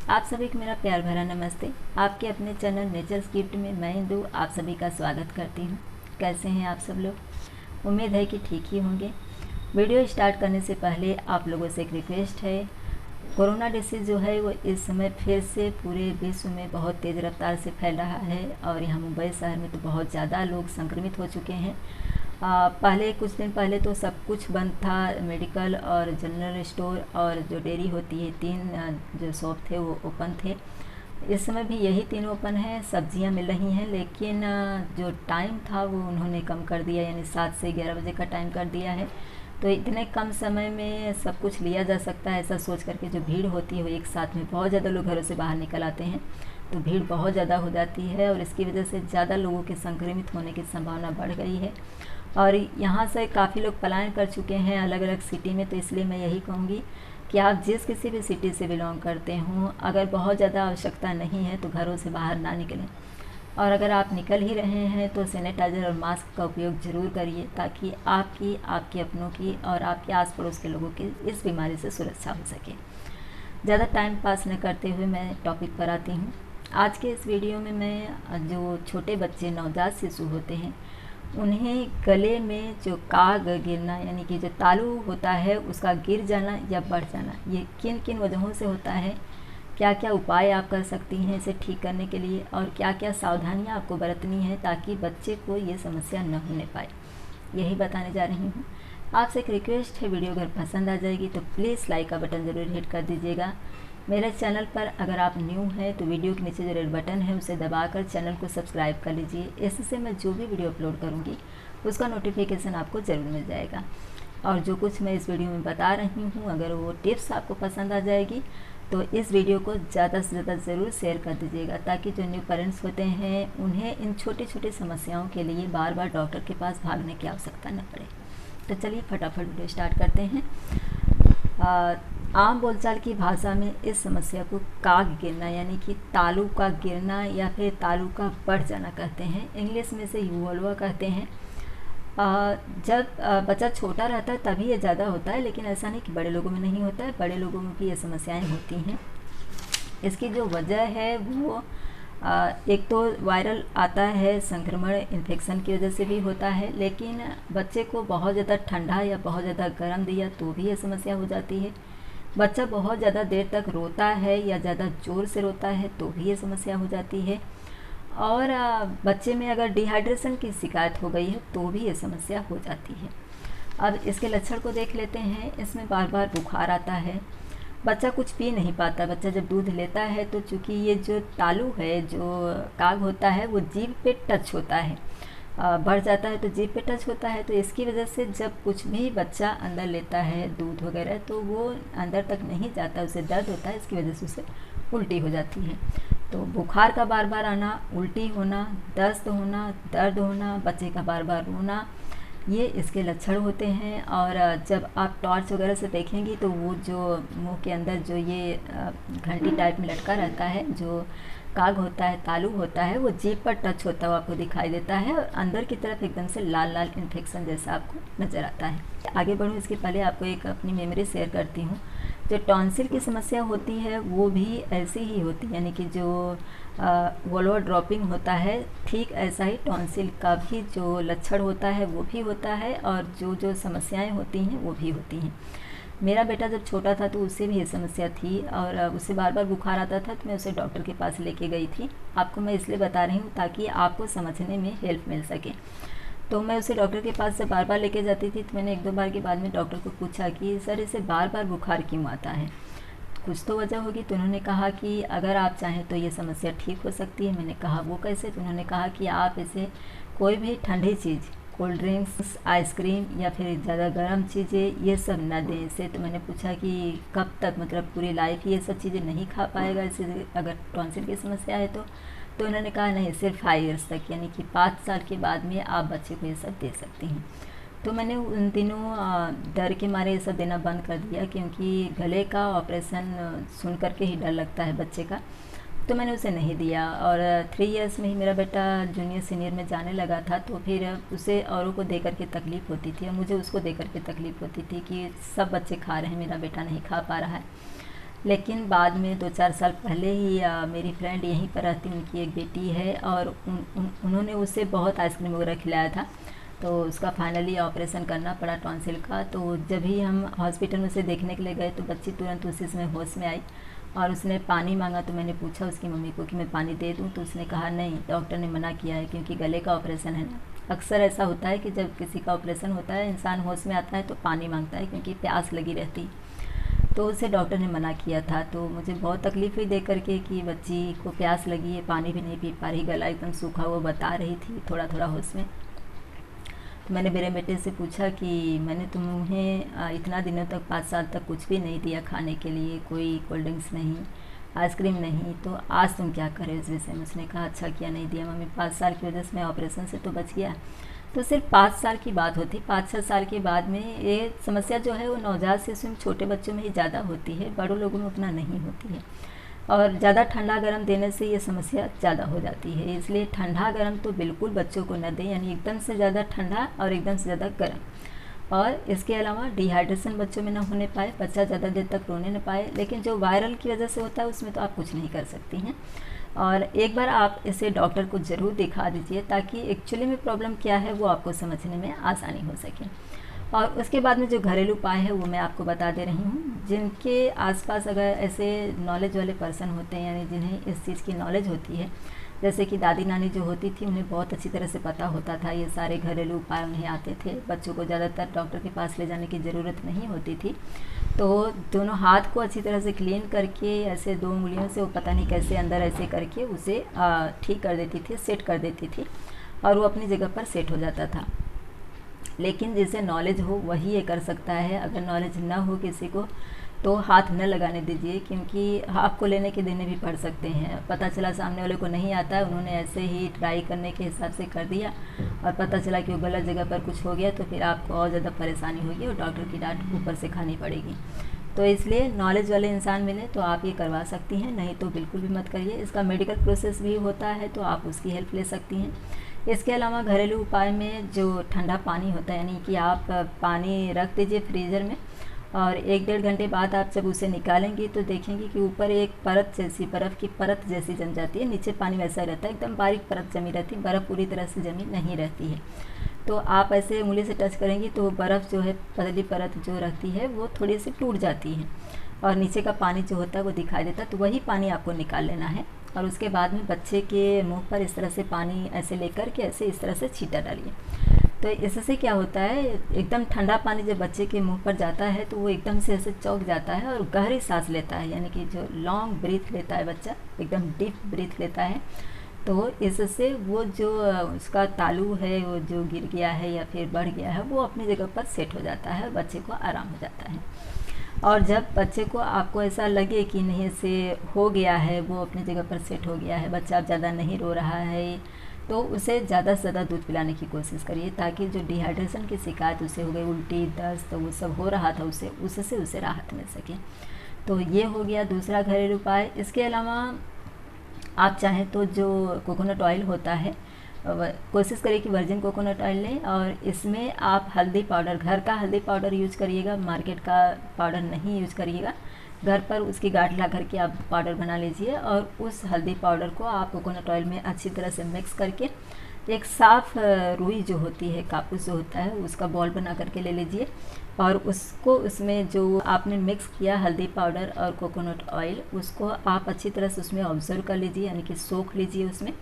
आप सभी को मेरा प्यार भरा नमस्ते। आपके अपने चैनल नेचर्स गिफ्ट में मैं इंदु आप सभी का स्वागत करती हूँ। कैसे हैं आप सब लोग? उम्मीद है कि ठीक ही होंगे। वीडियो स्टार्ट करने से पहले आप लोगों से एक रिक्वेस्ट है। कोरोना डिसीज़ जो है वो इस समय फिर से पूरे विश्व में बहुत तेज़ रफ्तार से फैल रहा है और यहाँ मुंबई शहर में तो बहुत ज़्यादा लोग संक्रमित हो चुके हैं। पहले कुछ दिन पहले तो सब कुछ बंद था, मेडिकल और जनरल स्टोर और जो डेयरी होती है, तीन जो शॉप थे वो ओपन थे। इस समय भी यही तीन ओपन हैं, सब्जियां मिल रही हैं, लेकिन जो टाइम था वो उन्होंने कम कर दिया, यानी 7 से 11 बजे का टाइम कर दिया है। तो इतने कम समय में सब कुछ लिया जा सकता है, ऐसा सोच करके जो भीड़ होती है वो एक साथ में बहुत ज़्यादा लोग घरों से बाहर निकल आते हैं, तो भीड़ बहुत ज़्यादा हो जाती है और इसकी वजह से ज़्यादा लोगों के संक्रमित होने की संभावना बढ़ गई है। और यहाँ से काफ़ी लोग पलायन कर चुके हैं अलग अलग सिटी में। तो इसलिए मैं यही कहूँगी कि आप जिस किसी भी सिटी से बिलोंग करते हों, अगर बहुत ज़्यादा आवश्यकता नहीं है तो घरों से बाहर ना निकलें, और अगर आप निकल ही रहे हैं तो सैनिटाइज़र और मास्क का उपयोग ज़रूर करिए, ताकि आपकी, आपके अपनों की और आपके आस पड़ोस के लोगों की इस बीमारी से सुरक्षा हो सके। ज़्यादा टाइम पास न करते हुए मैं टॉपिक पर आती हूँ। आज के इस वीडियो में मैं जो छोटे बच्चे नवजात शिशु होते हैं उन्हें गले में जो काग गिरना, यानी कि जो तालू होता है उसका गिर जाना या बढ़ जाना, ये किन किन वजहों से होता है, क्या क्या उपाय आप कर सकती हैं इसे ठीक करने के लिए, और क्या क्या सावधानियां आपको बरतनी है ताकि बच्चे को ये समस्या न होने पाए, यही बताने जा रही हूँ। आपसे एक रिक्वेस्ट है, वीडियो अगर पसंद आ जाएगी तो प्लीज़ लाइक का बटन ज़रूर हिट कर दीजिएगा। मेरे चैनल पर अगर आप न्यू हैं तो वीडियो के नीचे जो रेड बटन है उसे दबाकर चैनल को सब्सक्राइब कर लीजिए। इससे मैं जो भी वीडियो अपलोड करूँगी उसका नोटिफिकेशन आपको ज़रूर मिल जाएगा। और जो कुछ मैं इस वीडियो में बता रही हूँ, अगर वो टिप्स आपको पसंद आ जाएगी तो इस वीडियो को ज़्यादा से ज़्यादा ज़रूर शेयर कर दीजिएगा, ताकि जो न्यू पेरेंट्स होते हैं उन्हें इन छोटी छोटी समस्याओं के लिए बार बार डॉक्टर के पास भागने की आवश्यकता न पड़े। तो चलिए फटाफट वीडियो स्टार्ट करते हैं। आम बोलचाल की भाषा में इस समस्या को काग गिरना, यानी कि तालू का गिरना या फिर तालू का बढ़ जाना कहते हैं। इंग्लिश में से यूवोल्वा कहते हैं। जब बच्चा छोटा रहता है तभी ये ज़्यादा होता है, लेकिन ऐसा नहीं कि बड़े लोगों में नहीं होता है, बड़े लोगों में भी ये समस्याएं होती हैं। इसकी जो वजह है वो एक तो वायरल आता है, संक्रमण इन्फेक्शन की वजह से भी होता है, लेकिन बच्चे को बहुत ज़्यादा ठंडा या बहुत ज़्यादा गर्म दिया तो भी ये समस्या हो जाती है। बच्चा बहुत ज़्यादा देर तक रोता है या ज़्यादा ज़ोर से रोता है तो भी ये समस्या हो जाती है। और बच्चे में अगर डिहाइड्रेशन की शिकायत हो गई है तो भी ये समस्या हो जाती है। अब इसके लक्षण को देख लेते हैं। इसमें बार बार बुखार आता है, बच्चा कुछ पी नहीं पाता। बच्चा जब दूध लेता है तो चूँकि ये जो तालू है, जो काग होता है, वो जीभ पे टच होता है, बढ़ जाता है तो जीभ पे टच होता है, तो इसकी वजह से जब कुछ भी बच्चा अंदर लेता है दूध वगैरह तो वो अंदर तक नहीं जाता, उसे दर्द होता है, इसकी वजह से उसे उल्टी हो जाती है। तो बुखार का बार बार आना, उल्टी होना, दस्त होना, दर्द होना, बच्चे का बार बार रोना, ये इसके लक्षण होते हैं। और जब आप टॉर्च वगैरह से देखेंगी तो वो जो मुंह के अंदर जो ये घंटी टाइप में लटका रहता है, जो काग होता है, तालू होता है, वो जीभ पर टच होता हुआ आपको दिखाई देता है और अंदर की तरफ एकदम से लाल लाल इन्फेक्शन जैसा आपको नज़र आता है। आगे बढ़ूँ इसके पहले आपको एक अपनी मेमोरी शेयर करती हूँ। जो टॉन्सिल की समस्या होती है वो भी ऐसी ही होती है, यानी कि जो वोल्वर ड्रॉपिंग होता है, ठीक ऐसा ही टॉन्सिल का भी जो लक्षण होता है वो भी होता है, और जो जो समस्याएं होती हैं वो भी होती हैं। मेरा बेटा जब छोटा था तो उससे भी ये समस्या थी और उसे बार बार बुखार आता था, तो मैं उसे डॉक्टर के पास लेके गई थी। आपको मैं इसलिए बता रही हूँ ताकि आपको समझने में हेल्प मिल सके। तो मैं उसे डॉक्टर के पास से बार बार लेके जाती थी। तो मैंने 1-2 बार के बाद में डॉक्टर को पूछा कि सर इसे बार बार बुखार क्यों आता है, कुछ तो वजह होगी। तो उन्होंने कहा कि अगर आप चाहें तो ये समस्या ठीक हो सकती है। मैंने कहा वो कैसे? तो उन्होंने कहा कि आप इसे कोई भी ठंडी चीज़, कोल्ड ड्रिंक्स, आइसक्रीम या फिर ज़्यादा गर्म चीज़ें, ये सब ना दें इसे। तो मैंने पूछा कि कब तक, मतलब पूरी लाइफ ये सब चीज़ें नहीं खा पाएगा इसे अगर टॉन्सिल की समस्या है तो उन्होंने कहा नहीं, सिर्फ 5 ईयर्स तक, यानी कि 5 साल के बाद में आप बच्चे को ये सब दे सकती हैं। तो मैंने उन दिनों डर के मारे ये सब देना बंद कर दिया, क्योंकि गले का ऑपरेशन सुन कर के ही डर लगता है बच्चे का। तो मैंने उसे नहीं दिया। और 3 इयर्स में ही मेरा बेटा जूनियर सीनियर में जाने लगा था, तो फिर उसे औरों को दे करके तकलीफ़ होती थी और मुझे उसको दे करके तकलीफ़ होती थी कि सब बच्चे खा रहे हैं, मेरा बेटा नहीं खा पा रहा है। लेकिन बाद में 2-4 साल पहले ही मेरी फ्रेंड यहीं पर रहती, उनकी एक बेटी है और उन्होंने उसे बहुत आइसक्रीम वगैरह खिलाया था, तो उसका फाइनली ऑपरेशन करना पड़ा टॉन्सिल का। तो जब ही हम हॉस्पिटल में उसे देखने के लिए गए तो बच्ची तुरंत उसी समय होश में आई और उसने पानी मांगा। तो मैंने पूछा उसकी मम्मी को कि मैं पानी दे दूं, तो उसने कहा नहीं, डॉक्टर ने मना किया है क्योंकि गले का ऑपरेशन है ना। अक्सर ऐसा होता है कि जब किसी का ऑपरेशन होता है, इंसान होश में आता है तो पानी मांगता है क्योंकि प्यास लगी रहती। तो उसे डॉक्टर ने मना किया था। तो मुझे बहुत तकलीफ़ हुई देख करके कि बच्ची को प्यास लगी है, पानी भी नहीं पी पा रही, गला एकदम सूखा हुआ बता रही थी थोड़ा थोड़ा होश में। तो मैंने मेरे बेटे से पूछा कि मैंने तुम्हें इतना दिनों तक 5 साल तक कुछ भी नहीं दिया खाने के लिए, कोई कोल्ड ड्रिंक्स नहीं, आइसक्रीम नहीं, तो आज तुम क्या करे इस विषय में। उसने कहा अच्छा किया नहीं दिया मम्मी, 5 साल की वजह से मैं ऑपरेशन से तो बच गया। तो सिर्फ 5 साल की बात होती, 5-6 साल के बाद में ये समस्या जो है वो नवजात शिशु में, छोटे बच्चों में ही ज़्यादा होती है, बड़ों लोगों में उतना नहीं होती है। और ज़्यादा ठंडा गर्म देने से ये समस्या ज़्यादा हो जाती है, इसलिए ठंडा गर्म तो बिल्कुल बच्चों को न दें, यानी एकदम से ज़्यादा ठंडा और एकदम से ज़्यादा गर्म। और इसके अलावा डिहाइड्रेशन बच्चों में ना होने पाए, बच्चा ज़्यादा देर तक रोने न पाए। लेकिन जो वायरल की वजह से होता है उसमें तो आप कुछ नहीं कर सकती हैं। और एक बार आप इसे डॉक्टर को ज़रूर दिखा दीजिए ताकि एक्चुअली में प्रॉब्लम क्या है वो आपको समझने में आसानी हो सके। और उसके बाद में जो घरेलू उपाय है वो मैं आपको बता दे रही हूँ। जिनके आसपास अगर ऐसे नॉलेज वाले पर्सन होते हैं, यानी जिन्हें इस चीज़ की नॉलेज होती है, जैसे कि दादी नानी जो होती थी उन्हें बहुत अच्छी तरह से पता होता था, ये सारे घरेलू उपाय उन्हें आते थे। बच्चों को ज़्यादातर डॉक्टर के पास ले जाने की ज़रूरत नहीं होती थी। तो दोनों हाथ को अच्छी तरह से क्लीन करके ऐसे 2 उंगलियों से वो पता नहीं कैसे अंदर ऐसे करके उसे ठीक कर देती थी, सेट कर देती थी और वो अपनी जगह पर सेट हो जाता था। लेकिन जिसे नॉलेज हो वही ये कर सकता है। अगर नॉलेज ना हो किसी को तो हाथ न लगाने दीजिए, क्योंकि आपको लेने के देने भी पड़ सकते हैं। पता चला सामने वाले को नहीं आता है, उन्होंने ऐसे ही ट्राई करने के हिसाब से कर दिया और पता चला कि वो गलत जगह पर कुछ हो गया, तो फिर आपको और ज़्यादा परेशानी होगी और डॉक्टर की डांट ऊपर से खानी पड़ेगी। तो इसलिए नॉलेज वाले इंसान मिले तो आप ये करवा सकती हैं, नहीं तो बिल्कुल भी मत करिए। इसका मेडिकल प्रोसेस भी होता है तो आप उसकी हेल्प ले सकती हैं। इसके अलावा घरेलू उपाय में जो ठंडा पानी होता है, यानी कि आप पानी रख दीजिए फ्रीज़र में और 1-1.5 घंटे बाद आप जब उसे निकालेंगी तो देखेंगे कि ऊपर एक परत जैसी, बर्फ़ की परत जैसी जम जाती है, नीचे पानी वैसा रहता है, एकदम बारीक परत जमी रहती है, बर्फ़ पूरी तरह से जमी नहीं रहती है। तो आप ऐसे उंगली से टच करेंगी तो बर्फ़ जो है, पतली परत जो रहती है वो थोड़ी सी टूट जाती है और नीचे का पानी जो होता है वो दिखाई देता है। तो वही पानी आपको निकाल लेना है और उसके बाद में बच्चे के मुंह पर इस तरह से पानी ऐसे लेकर के ऐसे इस तरह से छींटा डालिए। तो इससे क्या होता है, एकदम ठंडा पानी जब बच्चे के मुंह पर जाता है तो वो एकदम से ऐसे चौंक जाता है और गहरी सांस लेता है, यानी कि जो लॉन्ग ब्रीथ लेता है बच्चा, एकदम डीप ब्रीथ लेता है। तो इससे वो जो उसका तालू है वो जो गिर गया है या फिर बढ़ गया है वो अपनी जगह पर सेट हो जाता है, बच्चे को आराम हो जाता है। और जब बच्चे को आपको ऐसा लगे कि नहीं इसे हो गया है, वो अपनी जगह पर सेट हो गया है, बच्चा अब ज़्यादा नहीं रो रहा है, तो उसे ज़्यादा से ज़्यादा दूध पिलाने की कोशिश करिए ताकि जो डिहाइड्रेशन की शिकायत उसे हो गई, उल्टी दस्त वो सब हो रहा था उससे उसे राहत मिल सके। तो ये हो गया दूसरा घरेलू उपाय। इसके अलावा आप चाहें तो जो कोकोनट ऑयल होता है, कोशिश करिए कि वर्जिन कोकोनट ऑयल लें और इसमें आप हल्दी पाउडर, घर का हल्दी पाउडर यूज करिएगा, मार्केट का पाउडर नहीं यूज करिएगा। घर पर उसकी गांठ ला करके आप पाउडर बना लीजिए और उस हल्दी पाउडर को आप कोकोनट ऑयल में अच्छी तरह से मिक्स करके एक साफ़ रुई जो होती है, कापूस जो होता है, उसका बॉल बना करके ले लीजिए और उसको उसमें जो आपने मिक्स किया हल्दी पाउडर और कोकोनट ऑयल, उसको आप अच्छी तरह से उसमें ऑब्जर्व कर लीजिए, यानी कि सोख लीजिए उसमें।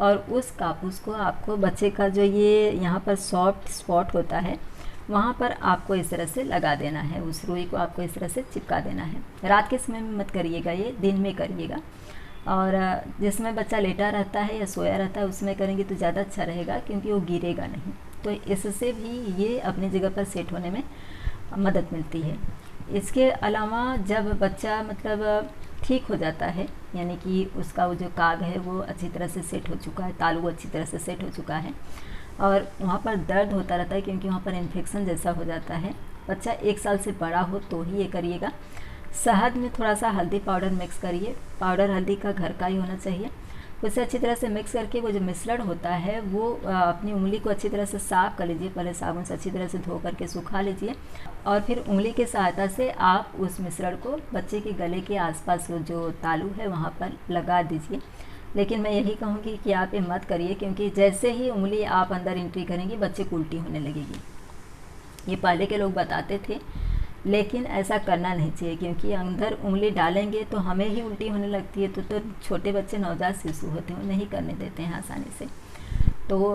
और उस कापूस को आपको बच्चे का जो ये यहाँ पर सॉफ्ट स्पॉट होता है वहाँ पर आपको इस तरह से लगा देना है, उस रुई को आपको इस तरह से चिपका देना है। रात के समय में मत करिएगा, ये दिन में करिएगा। और जिसमें बच्चा लेटा रहता है या सोया रहता है उसमें करेंगे तो ज़्यादा अच्छा रहेगा, क्योंकि वो गिरेगा नहीं। तो इससे भी ये अपनी जगह पर सेट होने में मदद मिलती है। इसके अलावा जब बच्चा मतलब ठीक हो जाता है, यानी कि उसका वो जो काग है वो अच्छी तरह से सेट हो चुका है, तालू अच्छी तरह से सेट हो चुका है और वहाँ पर दर्द होता रहता है क्योंकि वहाँ पर इन्फेक्शन जैसा हो जाता है, बच्चा 1 साल से बड़ा हो तो ही ये करिएगा। शहद में थोड़ा सा हल्दी पाउडर मिक्स करिए, पाउडर हल्दी का घर का ही होना चाहिए। उसे अच्छी तरह से मिक्स करके वो जो मिश्रण होता है वो अपनी उंगली को अच्छी तरह से साफ़ कर लीजिए। पहले साबुन से अच्छी तरह से धो करके सुखा लीजिए और फिर उंगली की सहायता से आप उस मिश्रण को बच्चे के गले के आसपास जो तालू है वहाँ पर लगा दीजिए। लेकिन मैं यही कहूँगी कि आप ये मत करिए, क्योंकि जैसे ही उंगली आप अंदर एंट्री करेंगी बच्चे को उल्टी होने लगेगी। ये पहले के लोग बताते थे, लेकिन ऐसा करना नहीं चाहिए, क्योंकि अंदर उंगली डालेंगे तो हमें ही उल्टी होने लगती है। तो छोटे बच्चे नवजात शिशु होते हैं, नहीं करने देते हैं आसानी से। तो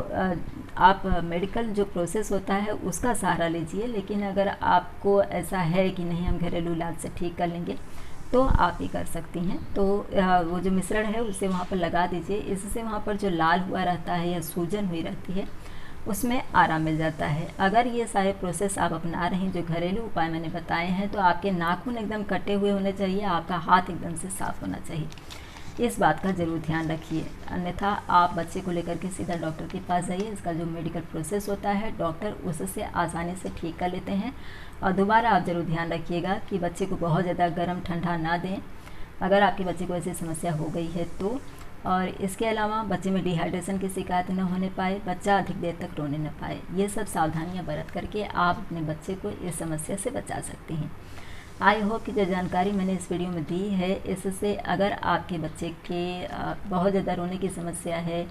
आप मेडिकल जो प्रोसेस होता है उसका सहारा लीजिए। लेकिन अगर आपको ऐसा है कि नहीं हम घरेलू इलाज से ठीक कर लेंगे तो आप ही कर सकती हैं। तो वो जो मिश्रण है उसे वहाँ पर लगा दीजिए। इससे वहाँ पर जो लाल हुआ रहता है या सूजन हुई रहती है उसमें आराम मिल जाता है। अगर ये सारे प्रोसेस आप अपना रहे हैं, जो घरेलू उपाय मैंने बताए हैं, तो आपके नाखून एकदम कटे हुए होने चाहिए, आपका हाथ एकदम से साफ होना चाहिए। इस बात का ज़रूर ध्यान रखिए, अन्यथा आप बच्चे को लेकर के सीधा डॉक्टर के पास जाइए। इसका जो मेडिकल प्रोसेस होता है डॉक्टर उससे आसानी से ठीक कर लेते हैं। और दोबारा आप ज़रूर ध्यान रखिएगा कि बच्चे को बहुत ज़्यादा गर्म ठंडा ना दें, अगर आपके बच्चे को ऐसी समस्या हो गई है तो। और इसके अलावा बच्चे में डिहाइड्रेशन की शिकायत न होने पाए, बच्चा अधिक देर तक रोने न पाए, ये सब सावधानियां बरत करके आप अपने बच्चे को इस समस्या से बचा सकती हैं। आई होप कि जो जानकारी मैंने इस वीडियो में दी है इससे अगर आपके बच्चे के बहुत ज़्यादा रोने की समस्या है,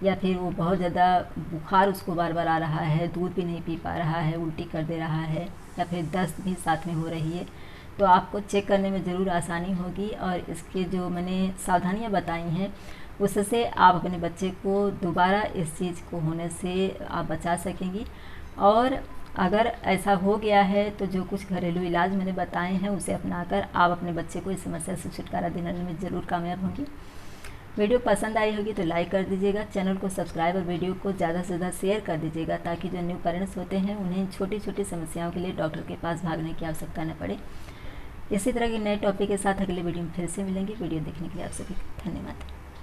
या फिर वो बहुत ज़्यादा बुखार उसको बार बार आ रहा है, दूध भी नहीं पी पा रहा है, उल्टी कर दे रहा है, या फिर दस्त भी साथ में हो रही है, तो आपको चेक करने में ज़रूर आसानी होगी। और इसके जो मैंने सावधानियां बताई हैं उससे आप अपने बच्चे को दोबारा इस चीज़ को होने से आप बचा सकेंगी। और अगर ऐसा हो गया है तो जो कुछ घरेलू इलाज मैंने बताए हैं उसे अपनाकर आप अपने बच्चे को इस समस्या से छुटकारा दिलाने में ज़रूर कामयाब होंगी। वीडियो पसंद आई होगी तो लाइक कर दीजिएगा, चैनल को सब्सक्राइब और वीडियो को ज़्यादा से ज़्यादा शेयर कर दीजिएगा, ताकि जो न्यू पेरेंट्स होते हैं उन्हें छोटी छोटी समस्याओं के लिए डॉक्टर के पास भागने की आवश्यकता न पड़े। इसी तरह के नए टॉपिक के साथ अगले वीडियो में फिर से मिलेंगे। वीडियो देखने के लिए आप सभी धन्यवाद।